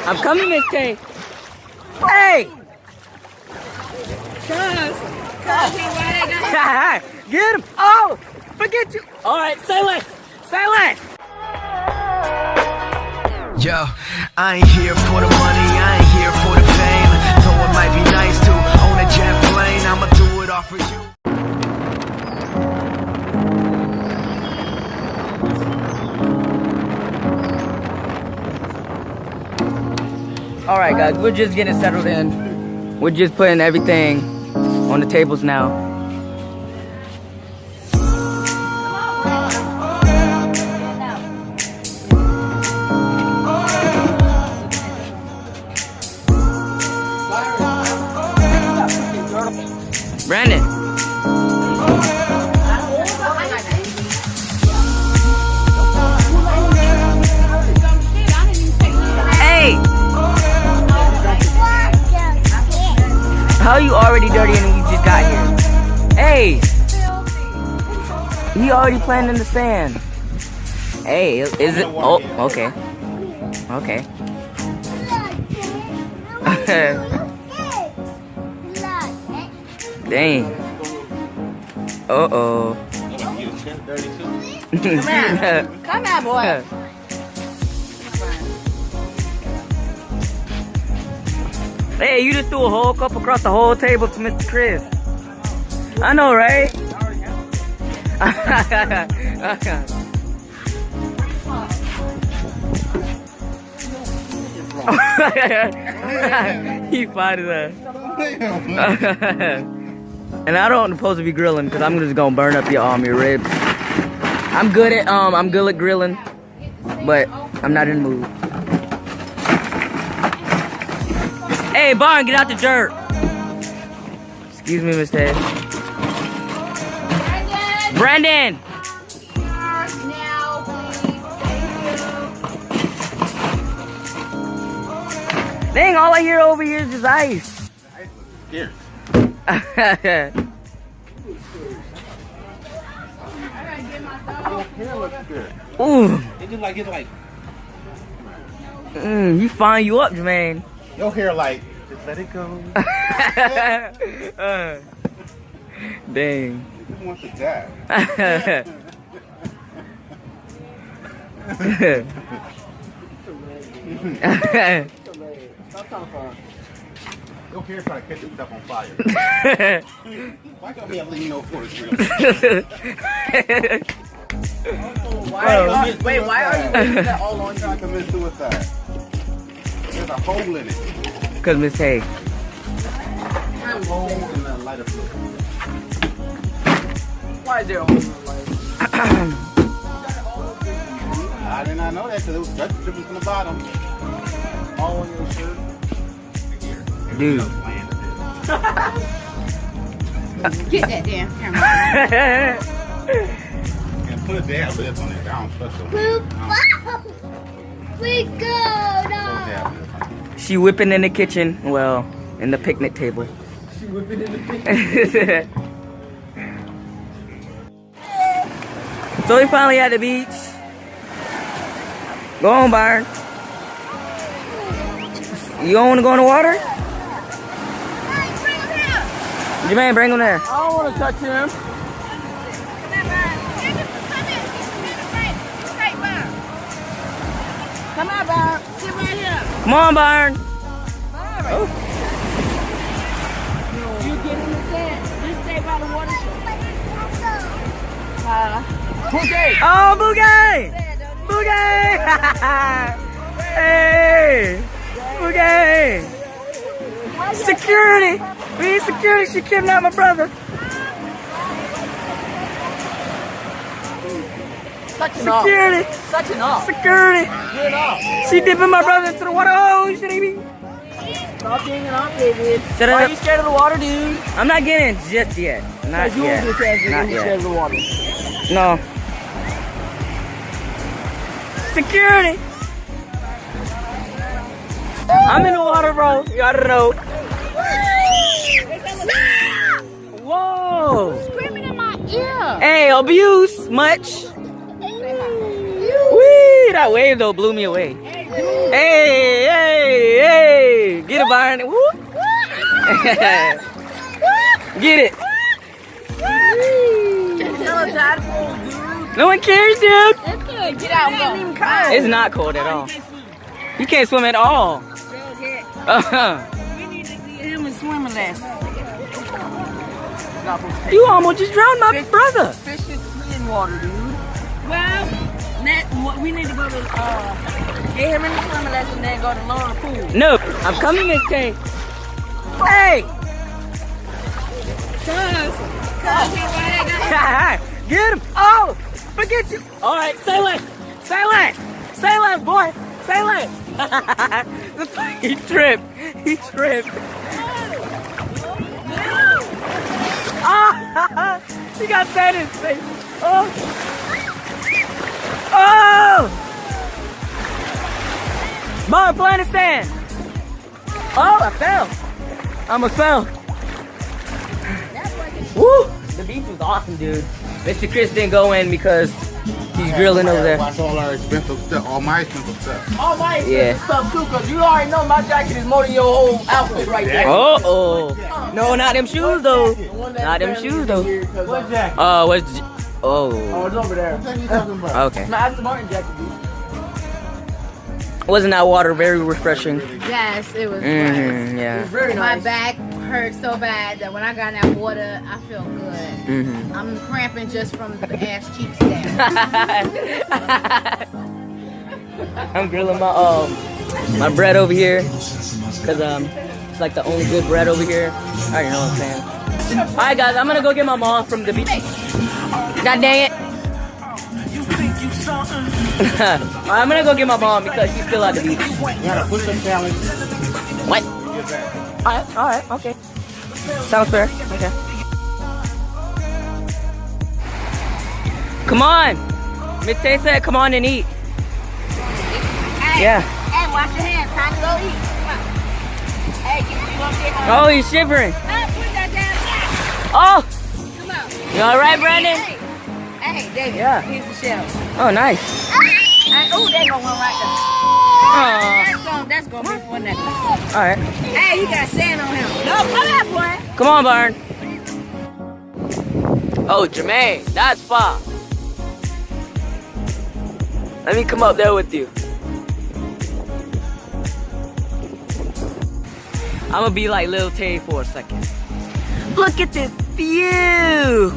I'm coming, Miss Tay. Hey! Get him! Oh! Forget you! Alright, say less! Say less! Yo, I ain't here for the money, I ain't here for the fame. Though it might be nice to own a jet plane, I'ma do it all for you. Alright guys, we're just getting settled in. We're just putting everything on the tables now. Brandon. Hey! How are you already dirty and we just got here? Hey! He already playing in the sand. Hey, is it? Oh, okay. Okay. Dang. Uh-oh. Come here. Come here, boy. Hey, you just threw a whole cup across the whole table to Mr. Chris. I know, right? He fought his ass. And I don't supposed to be grilling because I'm just gonna burn up your ribs. I'm good at grilling, but I'm not in the mood. Hey, Barn, get out the dirt. Excuse me, Miss Ted. Brandon! Now, please. Thank you. Dang, all I hear over here is just ice. Here. Ooh. It just like it's like You find you up, Jermaine. your hair like just let it go. Dang. Who wants to die? Your hair trying to catch itself on fire. Why can't we have leaning for the grill? Wait, why are you wasting that all on Trying to commit suicide. There's a hole in it. Cause Miss Hay. A hole in the lighter fluid. Why is there a hole in the light? I did not know that because it was just dripping from the bottom. All on your shirt. Dude. Get that damn camera. And put a dab lip on it. I don't trust them. We go now. She whipping in the kitchen. Well, in the picnic table. She whipping in the picture. So we finally at the beach. Go on, Byron. You don't want to go in the water? Jermaine, bring him there. I don't want to touch him. Come on, Byron. Sit right here. Come on, Byron. Byron. You get in the sand. Just stay by the water Boogie. Oh, Boogie! Boogie! Hey! Boogie! Security! We need security. She kidnapped my brother. Such an Security! Such an off. Security! Get off. She dipping my brother into the water. Oh, shit, baby. Stop being an off, David. Shut Why up. are you scared of the water, dude? I'm not getting in just yet. Not You yet. will get scared Not of yet. the water. No. Security! I'm in the water, bro. You gotta know. Whoa! Screaming in my ear. Hey, abuse much? Wee! That wave though blew me away. Hey, hey! Byron. Woo. Get it. No one cares, dude. Get out. It's not cold at all. You can't swim at all. We need to see him in swimming lessons. You almost just drowned my brother. Fish is clean water, dude. Well, we need to go to get him in the swimming lesson, then go to Laura Pool. No, I'm coming, Miss Tay. Hey! Get him! Oh! Forget you! Alright, say less! Say less! Say less, boy! Say less! He tripped! He tripped! Ah! He got sand in his face! Oh! Oh! Mom, play in the sand! Oh, I fell! I almost fell! Woo! The beach was awesome, dude. Mr. Chris didn't go in because he's grilling over there. Watch all our expensive stuff, all my expensive stuff. All my Yeah. stuff too, cause you already know my jacket is more than your whole outfit right there. Oh! No, not them shoes though. Not them shoes though. What jacket? What's... Oh. It's over there. What are you talking about? Okay. My Aston Martin jacket, dude. Wasn't that water very refreshing? Yes, it was. Yeah. Very My nice. back hurt so bad that when I got in that water, I feel good. I'm cramping just from the ass cheeks down. I'm grilling my bread over here because it's like the only good bread over here. I already know what I'm saying. All right, guys, I'm gonna go get my mom from the beach. God dang it! I'm gonna go get my mom because she's still at the beach. You gotta push the challenge. What? All right, okay. Sounds fair. Okay. Come on, Miss Tay said, "Come on and eat." Hey, Yeah. Hey, wash your hands. Time to go eat. Come on. Hey, you want to get on? Oh, he's shivering. Put that down. Oh, Come on. you all right, Brandon? Hey, David. Yeah. Here's the shell. Oh, nice. Oh, there go one right there. That's gonna be for next. All right. Hey, he got sand on him. No, come on, boy. Come on, Byron. Oh, Jermaine, that's far. Let me come up there with you. I'm gonna be like Lil Tay for a second. Look at this view.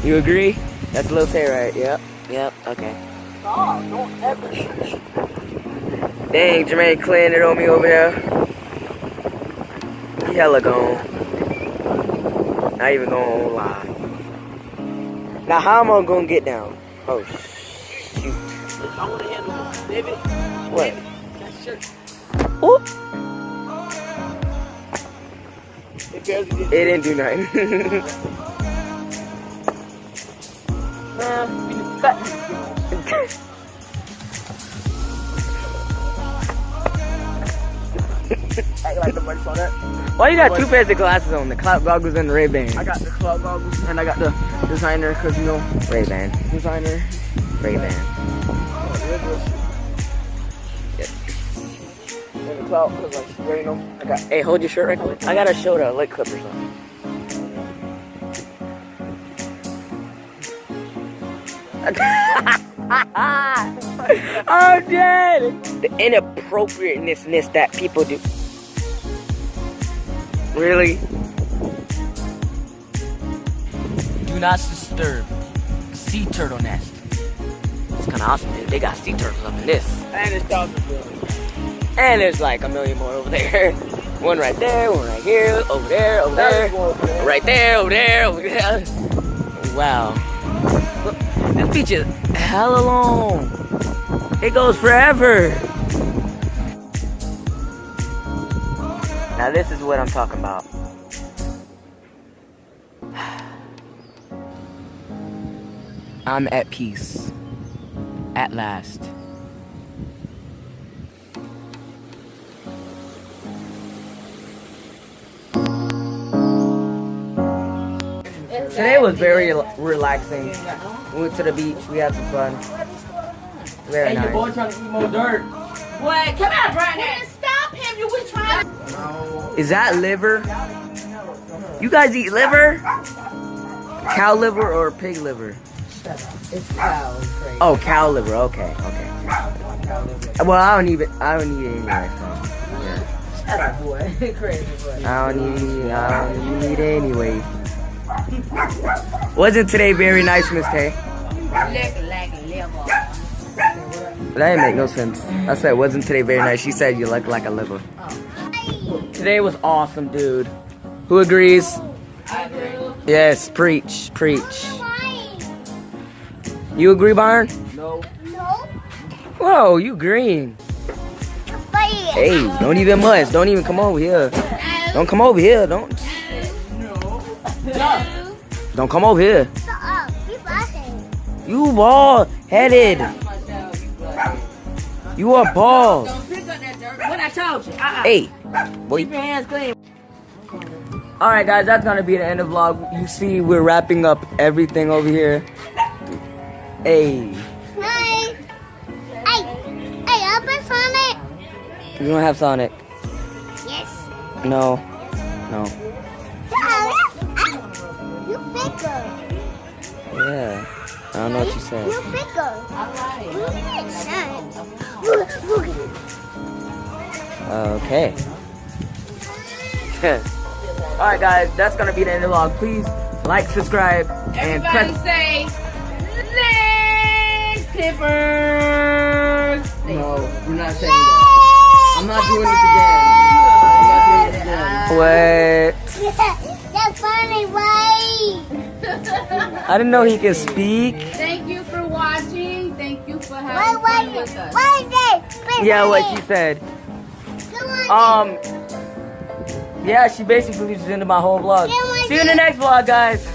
You agree? That's Lil Tay, right? Yep. Yep. Okay. Oh, don't ever shoot. Dang, Jermaine clearing it on me over there. He hella gone. Not even gonna lie. Now how am I gonna get down? Oh shoot. I want to handle it. David, What? that shirt. Oop. It barely did. It didn't do nothing. Man, we need to cut you. Act like the money on that. Why you got two pairs of glasses on? The cloud goggles and the Ray-Ban. I got the club goggles and I got the designer, cause you know, Ray-Ban. designer. Ray-Ban. And the cloud, cause like spraying them. I got. Hey, hold your shirt right quick. I gotta show the light clippers on. I'm dead. The inappropriateness that people do. Really? Do not disturb sea turtle nest. It's kind of awesome, dude. They got sea turtles up in this. And it's $1,000. And there's like a million more over there. One right there, one right here, over there, over there. Right there, over there, over there. Wow. Look, this beach is hella long. It goes forever. Now this is what I'm talking about. I'm at peace. At last. Today was very relaxing. We went to the beach. We had some fun. Very Hey, your boy nice. trying to eat more dirt. Boy, come out, Brandon. Stop him. You was trying Is that liver? You guys eat liver? Cow liver or pig liver? It's cow. Oh, cow liver. Okay, okay. Well, I don't eat it anyway. So. Shut up, boy. Crazy boy. I don't eat it anyway. Wasn't today very nice, Miss Tay? Like liver. That didn't make no sense. I said, wasn't today very nice? She said you look like a liver. Today was awesome, dude. Who agrees? I agree. Yes, preach, preach. You agree, Byron? No. Whoa, you green. Hey, don't even muss. Don't even come over here. Don't come over here. Don't come over here. You bald-headed. You are bald. Don't pick up that dirt. What I told you. Hey, boy. Keep your hands clean. Alright guys, that's gonna be the end of the vlog. You see we're wrapping up everything over here. Hey. Hi. Hey, open Sonic. You don't have Sonic. Yes. No. No. You bigger. Yeah. I don't know what you said. You bigger. Okay. Alright guys, that's gonna be the end of the vlog. Please like, subscribe, and Everybody press. say, leg clippers. No, we're not saying that. I'm not doing this again. I'm not doing this again. What? That's funny, right? I didn't know he could speak. Thank you for watching. Thank you for having fun with us. Yeah, what she said. Yeah, she basically just ended my whole vlog. See you in the next vlog, guys.